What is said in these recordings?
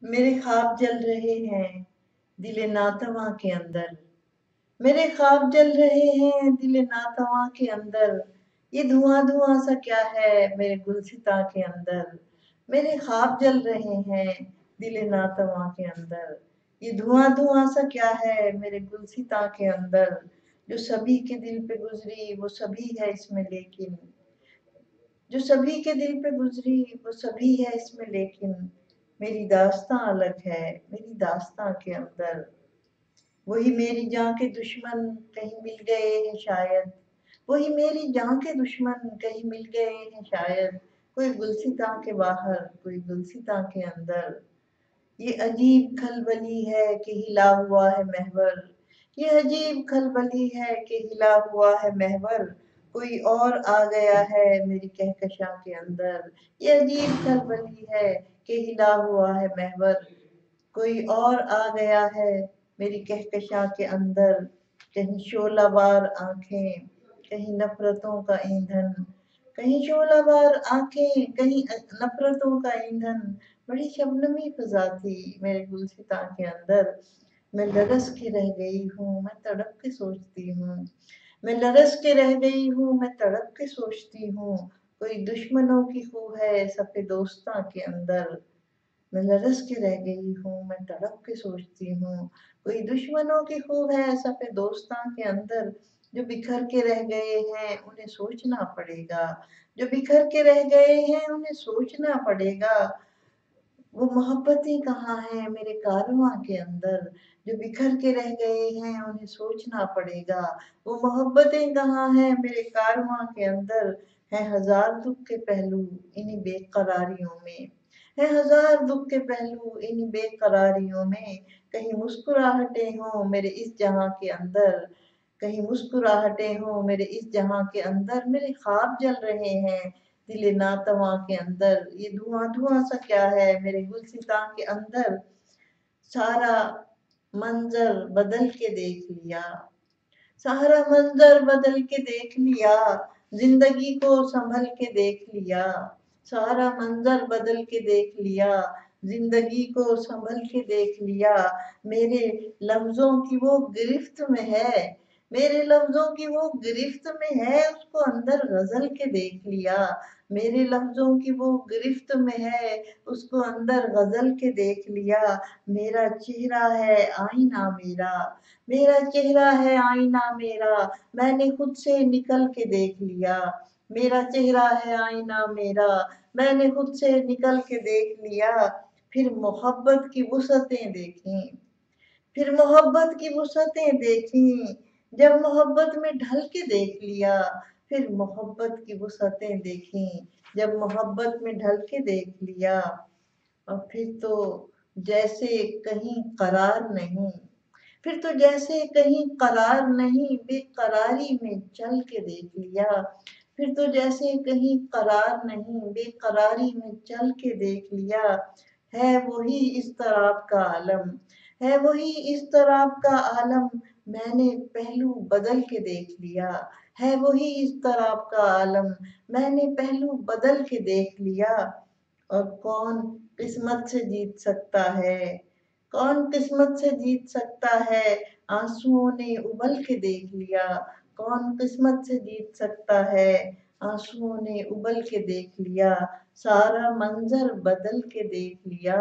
میرے خواب جل رہے ہیں دل ناتواں کے اندر، میرے خواب جل رہے ہیں دل ناتواں کے اندر، یہ دھواں دھواں سا کیا ہے میرے گلستاں کے اندر، میرے خواب جل رہے ہیں دل ناتواں کے اندر، یہ دھواں دھواں سا کیا ہے میرے گلستاں کے اندر، جو سبھی کے دل پہ گزری وہ سبھی ہے اس میں لیکن، جو سبھی کے دل پہ گزری وہ سبھی ہے اس میں لیکن، میری داستاں الگ ہے میری داستاں کے اندر، وہی میری جاں کے دشمن کہیں مل گئے ہیں شاید، وہی میری جاں کے دشمن کہیں مل گئے ہیں شاید، کوئی گلستاں کے باہر کوئی گلستاں کے اندر، یہ عجیب کھلبلی ہے کہ ہلا ہوا ہے محور، یہ عجیب کھلبلی ہے کہ ہلا ہوا ہے محور، کوئی اور آ گیا ہے میری کہکشاں کے اندر، یہ عجیب کھلبلی ہے کہ ہلا ہوا ہے محور، کوئی اور آ گیا ہے میری کہکشاں کے اندر، کہیں شعلہ بار آنکھیں کہیں نفرتوں کا ایندھن، کہیں شعلہ بار آنکھیں کہیں نفرتوں کا ایندھن، بڑی شبنمی فضا تھی میرے گلستاں کے اندر، میں لرز کے رہ گئی ہوں میں تڑپ کے سوچتی ہوں، میں لرز کے رہ گئی ہوں میں تڑپ کے سوچتی ہوں، کوئی دشمنوں کی خو ہے صف دوستاں کے اندر، میں لرز کے رہ گئی ہوں میں تڑپ کے سوچتی ہوں، کوئی دشمنوں کی خوب ہے صف دوستاں کے اندر، جو بکھر کے رہ گئے ہیں انہیں سوچنا پڑے گا، جو بکھر کے رہ گئے ہیں انہیں سوچنا پڑے گا، وہ محبتیں کہاں ہیں میرے کارواں کے اندر، جو بکھر کے رہ گئے ہیں انہیں سوچنا پڑے گا، وہ محبتیں کہاں ہیں میرے کارواں کے اندر، ہے ہزار دکھ کے پہلو انہی بے قراریوں میں، ہے ہزار دکھ کے پہلو انہی بے قراریوں میں، کہیں مسکراہٹیں ہوں میرے اس جہاں کے اندر، کہیں مسکراہٹیں ہوں میرے اس جہاں کے اندر، میرے خواب جل رہے ہیں دل ناتواں کے اندر، یہ دھواں دھواں سا کیا ہے میرے گلستاں کے اندر، سارا منظر بدل کے دیکھ لیا، سارا منظر بدل کے دیکھ لیا، زندگی کو سنبھل کے دیکھ لیا، سارا منظر بدل کے دیکھ لیا، زندگی کو سنبھل کے دیکھ لیا، میرے لفظوں کی وہ گرفت میں ہے، میرے لفظوں کی وہ گرفت میں ہے، اس کو اندر غزل کے دیکھ لیا، میرے لفظوں کی وہ گرفت میں ہے، اس کو اندر غزل کے دیکھ لیا، میرا چہرہ ہے آئینہ میرا، میرا چہرہ ہے آئینہ میرا، میں نے خود سے نکل کے دیکھ لیا، میرا چہرہ ہے آئینہ میرا، میں نے خود سے نکل کے دیکھ لیا، پھر محبت کی وسعتیں دیکھیں، پھر محبت کی وسعتیں دیکھیں، جب محبت میں ڈھل کے دیکھ لیا، پھر محبت کی وسعتیں دیکھیں، جب محبت میں ڈھل کے دیکھ لیا، اور پھر تو جیسے کہیں قرار نہیں، پھر تو جیسے کہیں قرار نہیں، بے قراری میں چل کے دیکھ لیا، پھر تو جیسے کہیں قرار نہیں، بے قراری میں چل کے دیکھ لیا، ہے وہی اضطراب کا عالم، ہے وہی اضطراب کا عالم، میں نے پہلو بدل کے دیکھ لیا، ہے وہی اضطراب کا عالم، میں نے پہلو بدل کے دیکھ لیا، اور کون قسمت سے جیت سکتا ہے، کون قسمت سے جیت سکتا ہے، آنسوؤں نے ابل کے دیکھ لیا، کون قسمت سے جیت سکتا ہے، آنسوؤں نے ابل کے دیکھ لیا، سارا منظر بدل کے دیکھ لیا،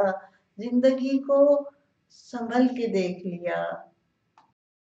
زندگی کو سنبھل کے دیکھ لیا۔